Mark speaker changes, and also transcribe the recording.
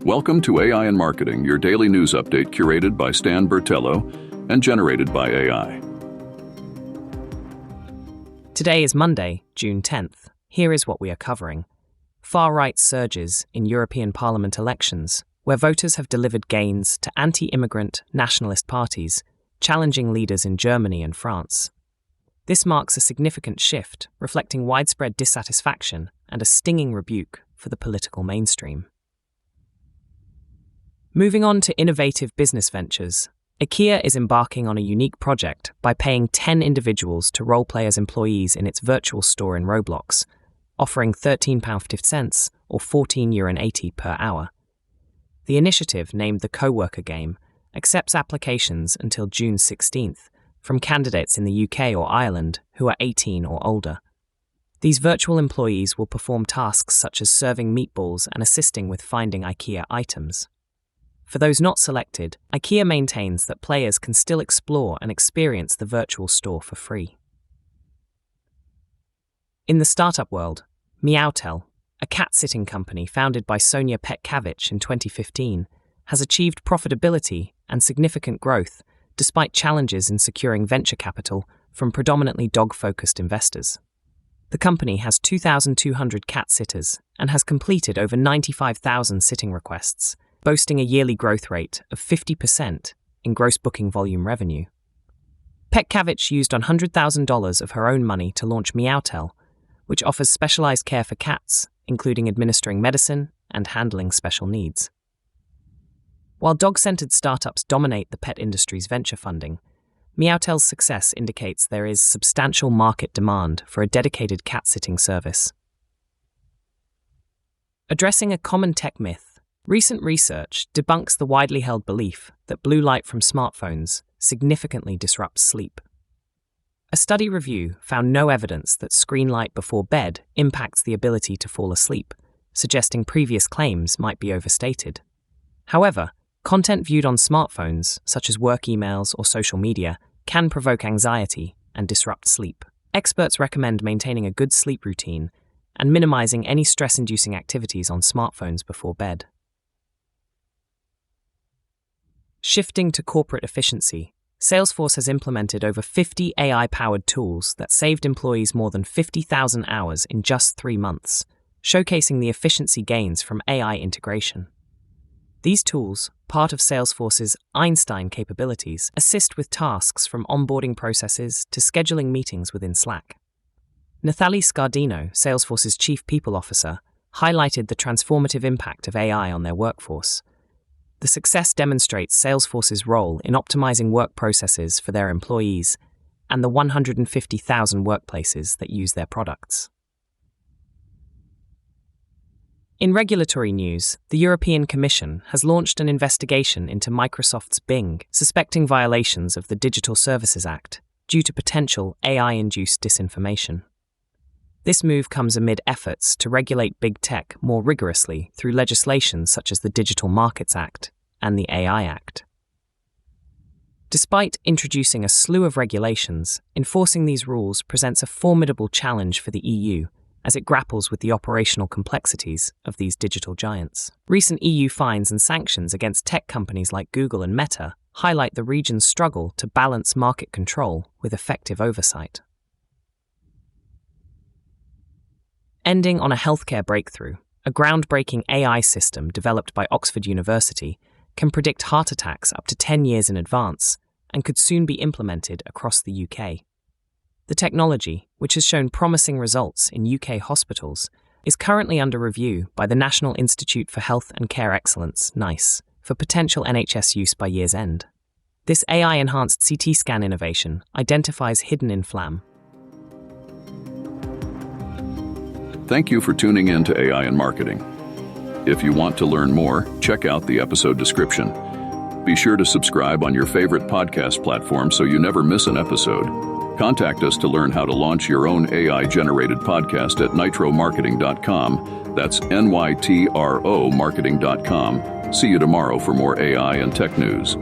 Speaker 1: Welcome to AI in Marketing, your daily news update curated by Stan Bertello and generated by AI.
Speaker 2: Today is Monday, June 10th. Here is what we are covering. Far-right surges in European Parliament elections, where voters have delivered gains to anti-immigrant nationalist parties, challenging leaders in Germany and France. This marks a significant shift, reflecting widespread dissatisfaction and a stinging rebuke for the political mainstream. Moving on to innovative business ventures, Ikea is embarking on a unique project by paying 10 individuals to role-play as employees in its virtual store in Roblox, offering £13.50 or €14.80 per hour. The initiative, named the Co-worker Game, accepts applications until June 16th from candidates in the UK or Ireland who are 18 or older. These virtual employees will perform tasks such as serving meatballs and assisting with finding IKEA items. For those not selected, IKEA maintains that players can still explore and experience the virtual store for free. In the startup world, Meowtel, a cat-sitting company founded by Sonia Petkavich in 2015, has achieved profitability and significant growth despite challenges in securing venture capital from predominantly dog-focused investors. The company has 2,200 cat sitters and has completed over 95,000 sitting requests, boasting a yearly growth rate of 50% in gross booking volume revenue. Petkavich used $100,000 of her own money to launch Meowtel, which offers specialized care for cats, including administering medicine and handling special needs. While dog-centered startups dominate the pet industry's venture funding, Meowtel's success indicates there is substantial market demand for a dedicated cat-sitting service. Addressing a common tech myth, recent research debunks the widely held belief that blue light from smartphones significantly disrupts sleep. A study review found no evidence that screen light before bed impacts the ability to fall asleep, suggesting previous claims might be overstated. However, content viewed on smartphones, such as work emails or social media, can provoke anxiety and disrupt sleep. Experts recommend maintaining a good sleep routine and minimizing any stress-inducing activities on smartphones before bed. Shifting to corporate efficiency, Salesforce has implemented over 50 AI-powered tools that saved employees more than 50,000 hours in just 3 months, showcasing the efficiency gains from AI integration. These tools, part of Salesforce's Einstein capabilities, assist with tasks from onboarding processes to scheduling meetings within Slack. Nathalie Scardino, Salesforce's Chief People Officer, highlighted the transformative impact of AI on their workforce. The success demonstrates Salesforce's role in optimizing work processes for their employees and the 150,000 workplaces that use their products. In regulatory news, the European Commission has launched an investigation into Microsoft's Bing, suspecting violations of the Digital Services Act due to potential AI-induced disinformation. This move comes amid efforts to regulate big tech more rigorously through legislation such as the Digital Markets Act and the AI Act. Despite introducing a slew of regulations, enforcing these rules presents a formidable challenge for the EU as it grapples with the operational complexities of these digital giants. Recent EU fines and sanctions against tech companies like Google and Meta highlight the region's struggle to balance market control with effective oversight. Ending on a healthcare breakthrough, a groundbreaking AI system developed by Oxford University can predict heart attacks up to 10 years in advance and could soon be implemented across the UK. The technology, which has shown promising results in UK hospitals, is currently under review by the National Institute for Health and Care Excellence, NICE, for potential NHS use by year's end. This AI-enhanced CT scan innovation identifies hidden inflammation.
Speaker 1: Thank you for tuning in to AI in Marketing. If you want to learn more, check out the episode description. Be sure to subscribe on your favorite podcast platform so you never miss an episode. Contact us to learn how to launch your own AI-generated podcast at nitromarketing.com. That's NYTRO marketing.com. See you tomorrow for more AI and tech news.